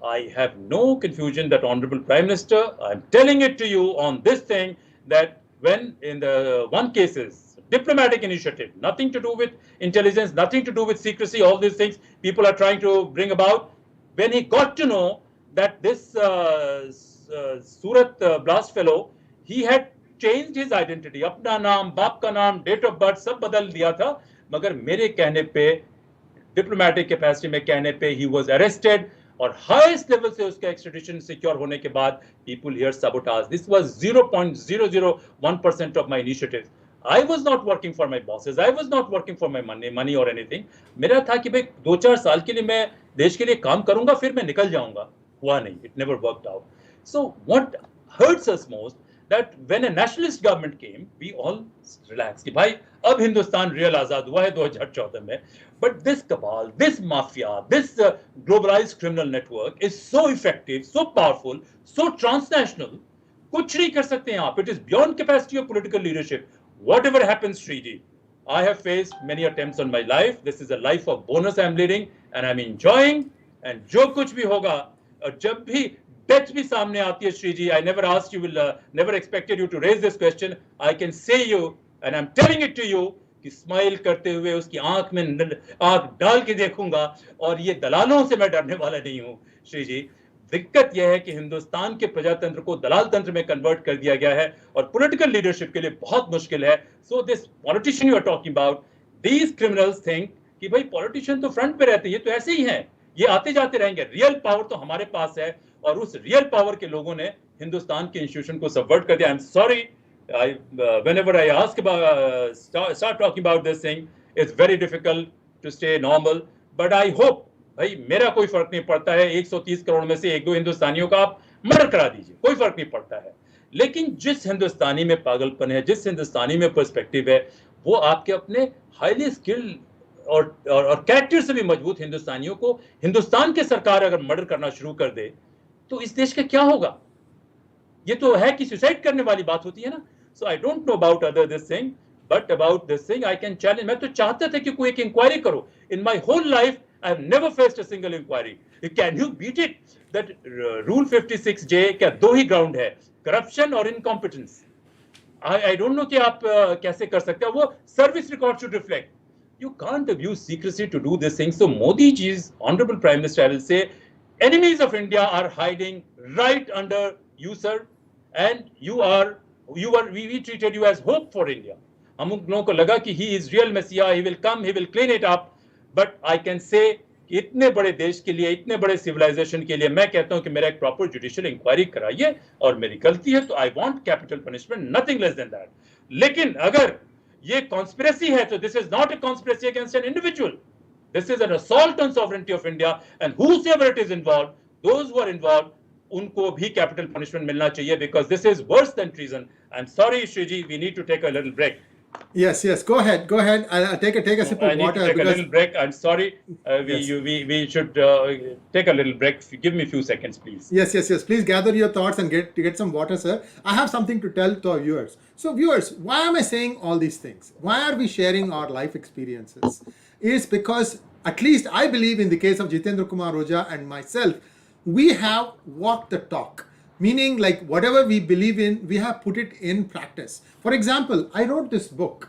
I have no confusion that Honorable Prime Minister, I'm telling it to you on this thing, that when in the one cases, diplomatic initiative, nothing to do with intelligence, nothing to do with secrecy, all these things people are trying to bring about, when he got to know that this Surat blast fellow, he had changed his identity. अपना नाम, बाप का नाम, date of birth सब बदल दिया था. मगर मेरे कहने पे, डिप्लोमेटिक कैपेसिटी में कहने पे, he was arrested. और हाईएस्ट लेवल से उसका एक्स्ट्रेडिशन सिक्योर होने के बाद people here sabotage. This was 0.001% of my initiative. I was not working for my bosses. I was not working for my money or anything. मेरा था कि भाई 2-4 साल के लिए मैं देश के लिए काम करूंगा, फिर मैं निकल जाऊंगा. हुआ नहीं. It never worked out. So what hurts us most that when a nationalist government came, we all relaxed कि भाई अब हिंदुस्तान रियल आजाद हुआ है 2014 में. But this cabal, this mafia, this globalized criminal network is so effective, so powerful, so transnational. कुछ नहीं कर सकते हैं आप. It is beyond capacity of political leadership. Whatever happens, Sriji, I have faced many attempts on my life. This is a life of bonus I'm leading and I'm enjoying. And जो कुछ भी होगा, और जब भी death भी सामने आती है, Sriji, I never asked you, never expected you to raise this question. I can say you, and I'm telling it to you, कि स्माइल करते हुए उसकी आंख में आंख डाल के देखूंगा. और ये दलालों से मैं डरने वाला नहीं हूँ, Sriji. दिक्कत यह है कि हिंदुस्तान के प्रजातंत्र को दलाल तंत्र में कन्वर्ट कर दिया गया है और पॉलिटिकल लीडरशिप के लिए बहुत मुश्किल है. So this politician you are talking about, these criminals think कि भाई पॉलिटिशियन तो फ्रंट पे रहते हैं, ये तो ऐसे ही हैं, ये आते जाते रहेंगे. रियल पावर तो हमारे पास है और उस रियल पावर के लोगों ने हिंदुस्तान के इंस्टीट्यूशन को सबवर्ट कर दिया. आई am sorry, whenever I ask about start talking about this thing, it's very difficult to stay normal. But I hope, भाई मेरा कोई फर्क नहीं पड़ता है, 130 करोड़ में से 1-2 हिंदुस्तानियों का आप मर्डर करा दीजिए, कोई फर्क नहीं पड़ता है. लेकिन जिस हिंदुस्तानी में पागलपन है, जिस हिंदुस्तानी में पर्सपेक्टिव है, वो आपके अपने हाईली स्किल्ड और कैरेक्टर से भी मजबूत हिंदुस्तानियों को हिंदुस्तान के सरकार अगर मर्डर करना शुरू कर दे तो इस देश का क्या होगा? ये तो है कि सुसाइड करने वाली बात होती है ना. So I don't know about other this thing, but about this thing I can challenge. मैं तो चाहता था कि कोई एक इंक्वायरी करो. In my whole life I have never faced a single inquiry. Can you beat it? That Rule 56J क्या दो ही ग्राउंड है, करप्शन और इनकॉम्पिटेंस. I don't know कि आप कैसे कर सकते हो. वो service record should reflect. You can't abuse secrecy to do this thing. So Modi ji's honorable Prime Minister, I will say, enemies of India are hiding right under you, sir, and we treated you as hope for India. हम लोगों को लगा कि he is real messiah, he will come, he will clean it up. But I can say कि इतने बड़े देश के लिए, इतने बड़े सिविलाइजेशन के लिए मैं कहता हूं कि मेरा एक प्रॉपर जुडिशियल इंक्वायरी कराइए और मेरी गलती है तो I want capital punishment, nothing less than that. लेकिन अगर ये कॉन्स्पिरेसी है तो this is not a conspiracy against an individual. This is an assault on sovereignty of India and whoever it is involved, those who are involved, उनको भी capital punishment मिलना चाहिए because this is worse than treason. I am sorry Shriji, we need to take a little break. Yes, go ahead. I'll take a sip of I need water. to take a little break. I'm sorry. We should take a little break. Give me a few seconds, please. Yes. Please gather your thoughts and get some water, sir. I have something to tell to our viewers. So, viewers, why am I saying all these things? Why are we sharing our life experiences? Is because, at least I believe in the case of Jitendra Ojha and myself, we have walked the talk. Meaning, like, whatever we believe in, we have put it in practice. For example, I wrote this book,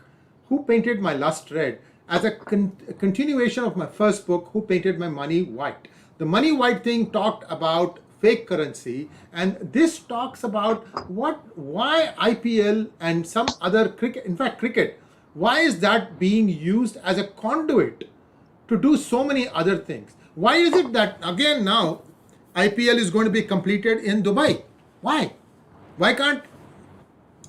Who Painted My Lust Red, as a continuation of my first book, Who Painted My Money White. The money white thing talked about fake currency, and this talks about why IPL and some other cricket, in fact cricket, why is that being used as a conduit to do so many other things? Why is it that, again, now IPL is going to be completed in Dubai? Why? Why can't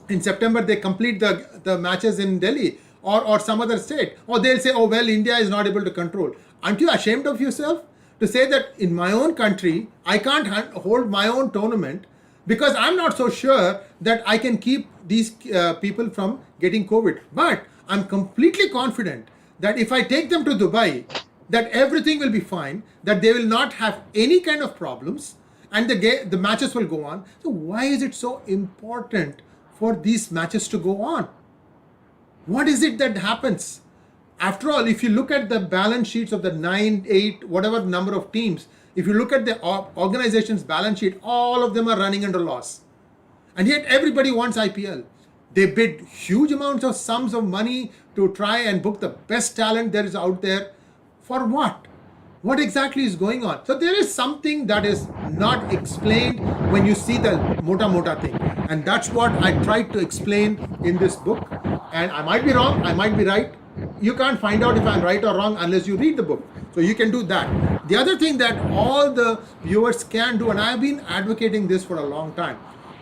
in September they complete the matches in Delhi or some other state? Or they'll say, oh well, India is not able to control. Aren't you ashamed of yourself to say that in my own country I can't hold my own tournament because I'm not so sure that I can keep these people from getting COVID? But I'm completely confident that if I take them to Dubai, that everything will be fine, that they will not have any kind of problems, and the matches will go on. So why is it so important for these matches to go on? What is it that happens? After all, if you look at the balance sheets of the 9, 8, whatever number of teams, if you look at the organization's balance sheet, all of them are running under loss. And yet everybody wants IPL. They bid huge amounts of sums of money to try and book the best talent there is out there. For what? What exactly is going on? So there is something that is not explained when you see the mota thing, and that's what I tried to explain in this book. And I might be wrong, I might be right. You can't find out if I'm right or wrong unless you read the book. So you can do that. The other thing that all the viewers can do, and I've been advocating this for a long time.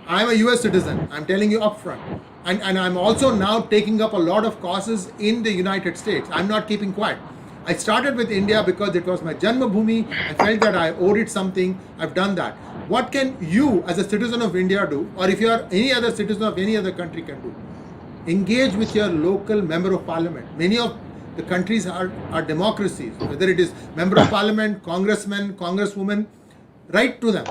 I'm a US citizen, I'm telling you upfront. And I'm also now taking up a lot of causes in the United States. I'm not keeping quiet. I started with India because it was my Janma Bhumi. I felt that I owed it something. I've done that. What can you, as a citizen of India, do? Or if you are any other citizen of any other country, can do? Engage with your local member of parliament. Many of the countries are democracies, whether it is member of parliament, congressman, congresswoman, write to them.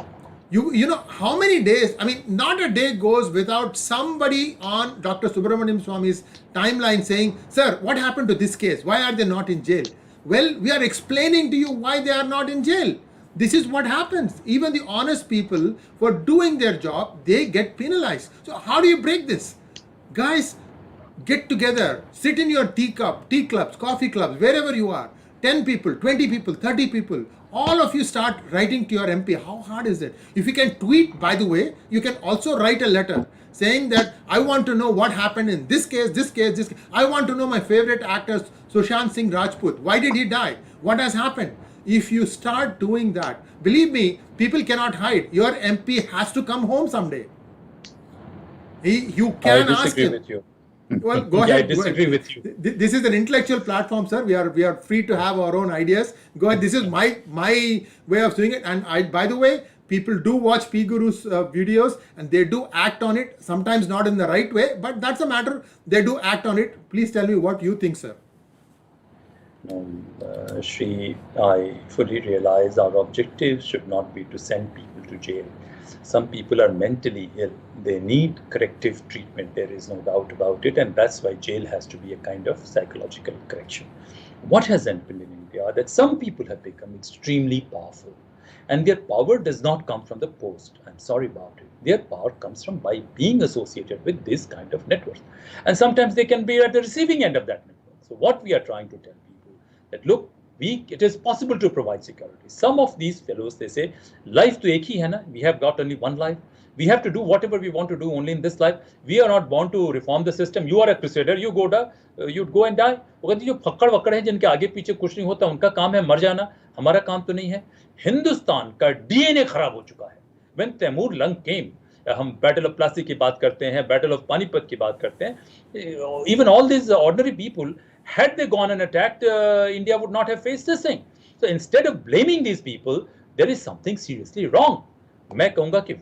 You know how many days, I mean, not a day goes without somebody on Dr. Subramaniam Swami's timeline saying, sir, what happened to this case? Why are they not in jail? Well, we are explaining to you why they are not in jail. This is what happens. Even the honest people, for doing their job, they get penalized. So how do you break this? Guys, get together, sit in your tea clubs, coffee clubs, wherever you are. 10 people, 20 people, 30 people. All of you start writing to your MP. How hard is it? If you can tweet, by the way, you can also write a letter saying that I want to know what happened in this case, this case, this case. I want to know my favorite actor, Sushant Singh Rajput. Why did he die? What has happened? If you start doing that, believe me, people cannot hide. Your MP has to come home someday. You can ask him. I disagree with you. Well, go ahead. I disagree with you. This is an intellectual platform, sir. We are free to have our own ideas. Go ahead. This is my way of doing it. And by the way, people do watch PGurus videos and they do act on it. Sometimes not in the right way, but that's a matter. They do act on it. Please tell me what you think, sir. Shri, I fully realize our objective should not be to send people to jail. Some people are mentally ill. They need corrective treatment. There is no doubt about it. And that's why jail has to be a kind of psychological correction. What has happened in India that some people have become extremely powerful. And their power does not come from the post. I'm sorry about it. Their power comes from by being associated with this kind of network. And sometimes they can be at the receiving end of that network. So what we are trying to tell people that, look, it is possible to provide security. Some of these fellows, they say, life to ek hi hai na, we have got only one life. We have to do whatever we want to do only in this life. We are not born to reform the system. You are a crusader, you go and die. वो कहते जो फक्कड़ वक्कड़ है जिनके आगे पीछे कुछ नहीं होता, उनका काम है मर जाना, हमारा काम तो नहीं है. हिंदुस्तान का डीएनए खराब हो चुका है. When Taimur Lung came, हम बैटल ऑफ प्लासी की बात करते हैं, बैटल ऑफ पानीपत की बात करते हैं. Even all these ordinary people, had they gone and attacked, India would not have faced this thing. So instead of blaming these people, there is something seriously wrong. मैं कहूँगा कि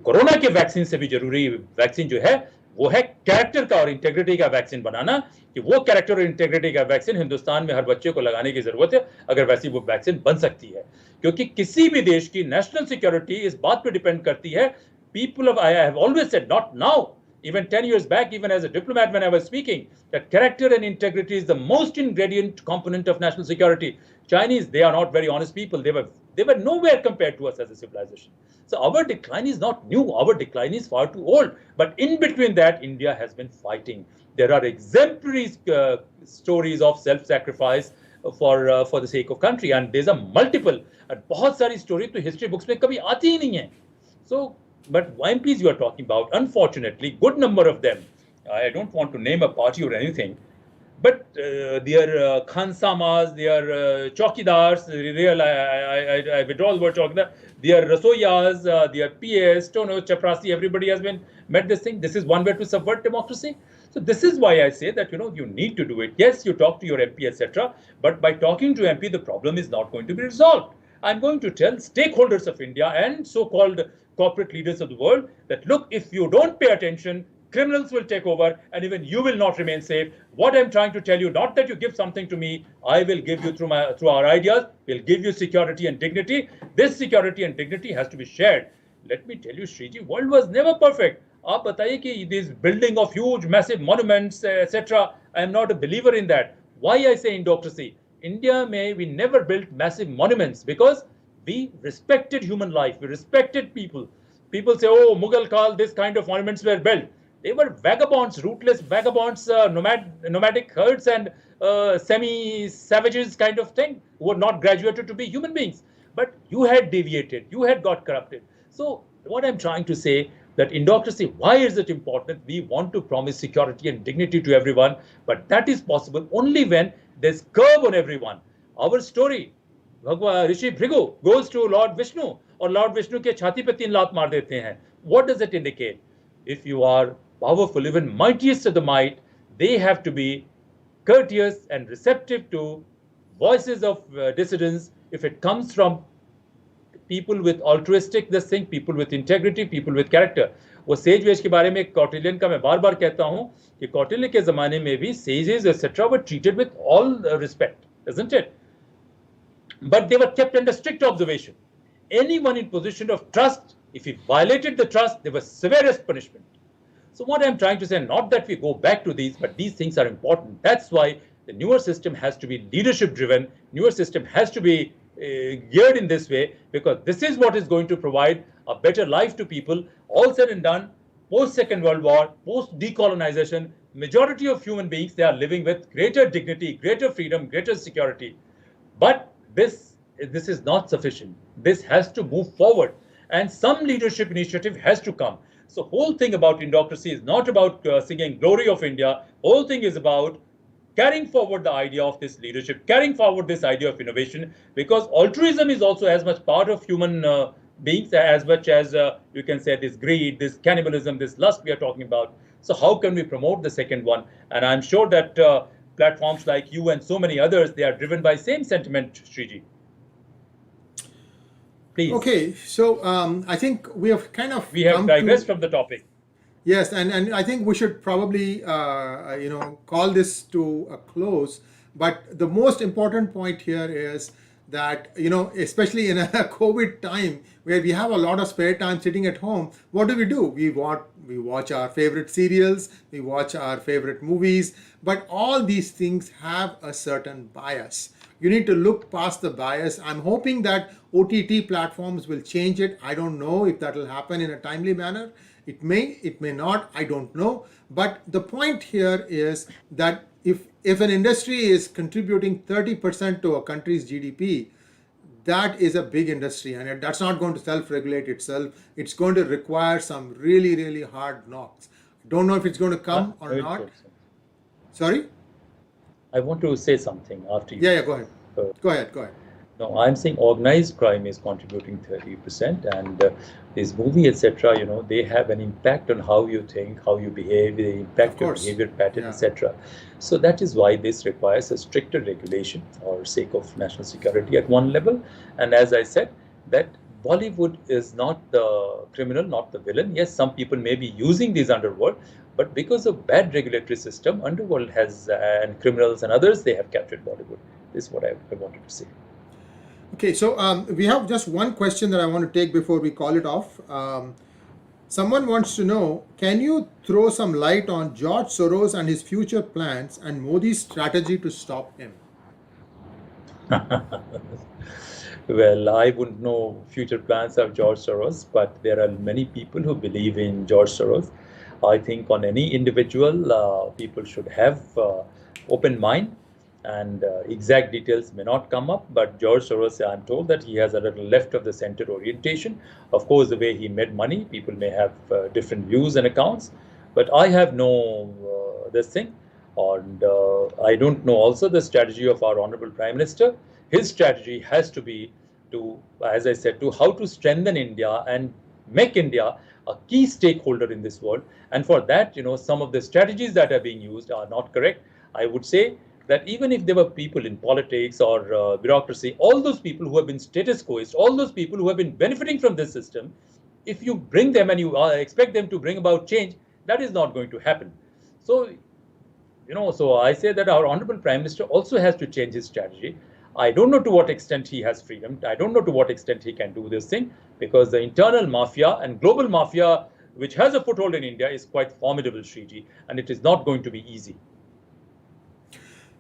कोरोना के vaccine से भी जरूरी वैक्सीन जो है वो है कैरेक्टर का और इंटेग्रिटी का वैक्सीन बनाना, कि वो कैरेक्टर और इंटेग्रिटी का वैक्सीन हिंदुस्तान में हर बच्चे को लगाने की जरूरत है, अगर वैसी वो वैक्सीन बन सकती है. क्योंकि किसी भी देश की नेशनल सिक्योरिटी इस बात पे डिपेंड करती है. People of I have always said, not now, even 10 years back, even as a diplomat when I was speaking, that character and integrity is the most ingredient component of national security. Chinese, they are not very honest people. They were nowhere compared to us as a civilization. So our decline is not new. Our decline is far too old. But in between that, India has been fighting. There are exemplary stories of self-sacrifice for the sake of country, and there's a multiple. And बहुत सारी story तो history books में कभी आती ही नहीं है. So, but MPs you are talking about, unfortunately, good number of them, I don't want to name a party or anything, but their khansamas, their chowkidars, I withdraw the word chowkidar, their rasoyas, their PS, Tono, Chaprasi, everybody has been met this thing. This is one way to subvert democracy. So this is why I say that, you need to do it. Yes, you talk to your MP, etc. But by talking to MP, the problem is not going to be resolved. I'm going to tell stakeholders of India and so-called corporate leaders of the world that, look, if you don't pay attention, criminals will take over and even you will not remain safe. What I'm trying to tell you, not that you give something to me, I will give you through our ideas, we'll give you security and dignity. This security and dignity has to be shared. Let me tell you, Shriji, world was never perfect. आप बताइए कि this building of huge, massive monuments, etc. I am not a believer in that. Why I say Indocracy? India, we never built massive monuments because we respected human life. We respected people. People say, oh, Mughal Kal, this kind of monuments were built. They were vagabonds, rootless vagabonds, nomadic herds and semi-savages kind of thing, who were not graduated to be human beings. But you had deviated, you had got corrupted. So what I'm trying to say, that Indocracy, why is it important? We want to promise security and dignity to everyone, but that is possible only when there's curb on everyone. Our story, Bhagwan Rishi Bhrigu goes to Lord Vishnu, और Lord Vishnu के छाती पे 3 लात मार देते हैं. What does it indicate? If you are powerful, even mightiest of the might, they have to be courteous and receptive to voices of dissidents if it comes from people with altruistic this thing, people with integrity, people with character. वो says veg के बारे में कौटिल्यन का मैं बार बार कहता हूं कि कौटिल्य के जमाने में भी sages etc were treated with all respect, isn't it? But they were kept under strict observation. Anyone in position of trust, if he violated the trust, there was severest punishment. So what I'm trying to say, not that we go back to these, but these things are important. That's why the newer system has to be leadership driven. Newer system has to be geared in this way, because this is what is going to provide a better life to people. All said and done, post Second World War, post decolonization, majority of human beings, they are living with greater dignity, greater freedom, greater security. But this is not sufficient. This has to move forward, and some leadership initiative has to come. So whole thing about Indocracy is not about singing glory of India. Whole thing is about carrying forward the idea of this leadership, carrying forward this idea of innovation, because altruism is also as much part of human beings as much as you can say this greed, this cannibalism, this lust we are talking about. So how can we promote the second one? And I'm sure that platforms like you and so many others, they are driven by same sentiment, Shriji. Please. Okay, so I think we have kind of We have digressed from the topic. Yes, and I think we should probably call this to a close. But the most important point here is that, especially in a COVID time where we have a lot of spare time sitting at home, what do? We watch our favorite serials, we watch our favorite movies, but all these things have a certain bias. You need to look past the bias. I'm hoping that OTT platforms will change it. I don't know if that will happen in a timely manner. It may not, I don't know. But the point here is that if an industry is contributing 30% to a country's GDP, that is a big industry, and that's not going to self-regulate itself. It's going to require some really, really hard knocks. Don't know if it's going to come or not. Sorry? I want to say something after you. Yeah, go ahead. Go ahead. No, I'm saying organized crime is contributing 30%, and this movie, etc., they have an impact on how you think, how you behave, they impact your behavior pattern, etc. So that is why this requires a stricter regulation for sake of national security at one level. And as I said, that Bollywood is not the criminal, not the villain. Yes, some people may be using this Underworld, but because of bad regulatory system, Underworld has, and criminals and others, they have captured Bollywood. This is what I wanted to say. Okay, so we have just one question that I want to take before we call it off. Someone wants to know, can you throw some light on George Soros and his future plans and Modi's strategy to stop him? Well, I wouldn't know future plans of George Soros, but there are many people who believe in George Soros. I think on any individual, people should have open mind, and exact details may not come up, but George Soros, I'm told that he has a little left of the center orientation. Of course, the way he made money, people may have different views and accounts, but I have no this thing. And I don't know also the strategy of our Honorable Prime Minister. His strategy has to be to, as I said, to how to strengthen India and make India a key stakeholder in this world. And for that, some of the strategies that are being used are not correct. I would say that even if there were people in politics or bureaucracy, all those people who have been status quoist, all those people who have been benefiting from this system, if you bring them and you expect them to bring about change, that is not going to happen. So, so I say that our Honorable Prime Minister also has to change his strategy. I don't know to what extent he has freedom. I don't know to what extent he can do this thing, because the internal mafia and global mafia, which has a foothold in India, is quite formidable, Shriji, and it is not going to be easy.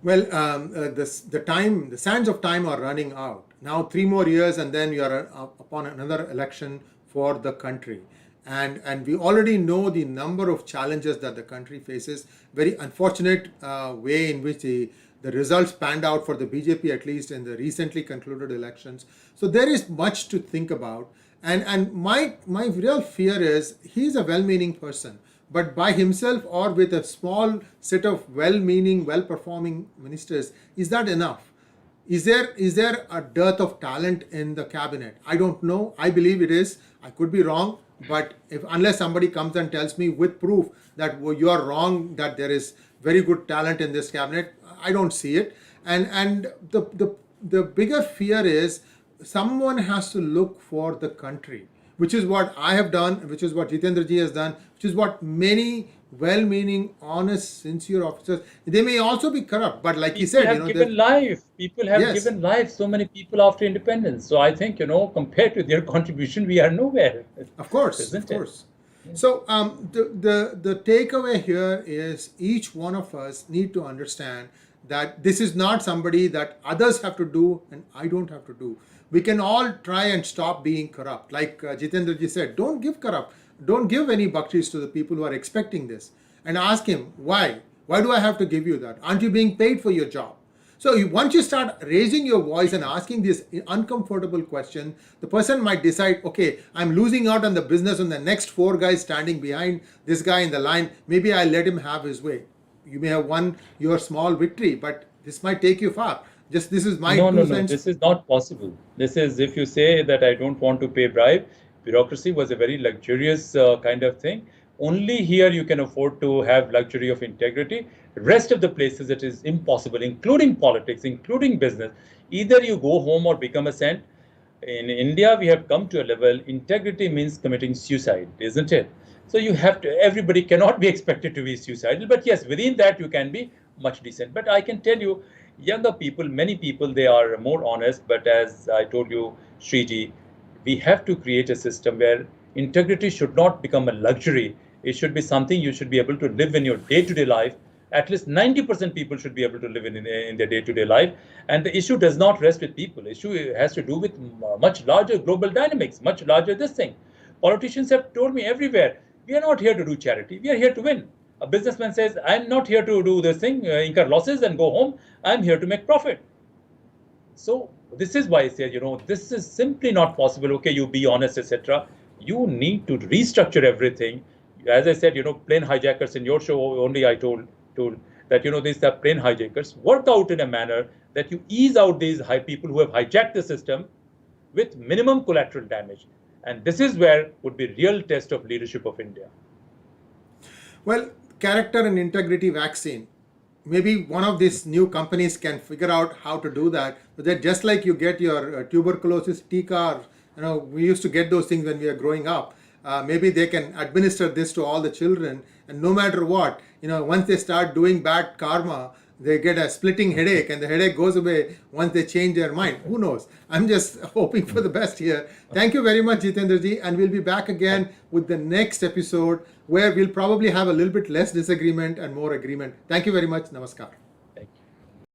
Well, the sands of time are running out. Now 3 more years and then you are upon another election for the country. and we already know the number of challenges that the country faces. Very unfortunate way in which the results panned out for the BJP, at least in the recently concluded elections. So there is much to think about. And my real fear is he's a well-meaning person, but by himself or with a small set of well-meaning, well-performing ministers, is that enough? Is there a dearth of talent in the cabinet? I don't know. I believe it is. I could be wrong, but if unless somebody comes and tells me with proof that you are wrong, that there is very good talent in this cabinet, I don't see it. And the bigger fear is someone has to look for the country, which is what I have done, which is what Jitendra ji has done, which is what many well-meaning, honest, sincere officers. They may also be corrupt, but like he said, have given life. People have Yes. given life. So many people after independence. So I think, compared to their contribution, we are nowhere. Of course, Isn't of it? course. So the takeaway here is each one of us need to understand that this is not somebody that others have to do and I don't have to do. We can all try and stop being corrupt. Like Jitendra ji said, don't give any bakshis to the people who are expecting this, and ask him why. Why do I have to give you that? Aren't you being paid for your job? So once you start raising your voice and asking this uncomfortable question, the person might decide, okay, I'm losing out on the business on the next 4 guys standing behind this guy in the line. Maybe I'll let him have his way. You may have won your small victory, but this might take you far. Just this is my No, no, two no. cents. This is not possible. This is if you say that I don't want to pay bribe. Bureaucracy was a very luxurious kind of thing. Only here you can afford to have luxury of integrity. Rest of the places it is impossible, including politics, including business. Either you go home or become a saint. In India, we have come to a level, integrity means committing suicide, isn't it? So you have to, everybody cannot be expected to be suicidal, but yes, within that you can be much decent. But I can tell you, younger people, many people, they are more honest. But as I told you, Shriji, we have to create a system where integrity should not become a luxury. It should be something you should be able to live in your day-to-day life. At least 90% people should be able to live in their day-to-day life. And the issue does not rest with people. The issue has to do with much larger global dynamics, much larger this thing. Politicians have told me everywhere, we are not here to do charity. We are here to win. A businessman says, I'm not here to do this thing, incur losses and go home. I'm here to make profit. So this is why I say, this is simply not possible. Okay, you be honest, etc. You need to restructure everything. As I said, plane hijackers in your show only I told that, these are plane hijackers. Work out in a manner that you ease out these people who have hijacked the system with minimum collateral damage. And this is where would be real test of leadership of India. Well, character and integrity vaccine. Maybe one of these new companies can figure out how to do that. But that just like you get your tuberculosis Tika, we used to get those things when we were growing up. Maybe they can administer this to all the children, and no matter what, once they start doing bad karma, they get a splitting headache, and the headache goes away once they change their mind. Who knows? I'm just hoping for the best here. Thank you very much, Jitendra ji, and we'll be back again with the next episode where we'll probably have a little bit less disagreement and more agreement. Thank you very much. Namaskar.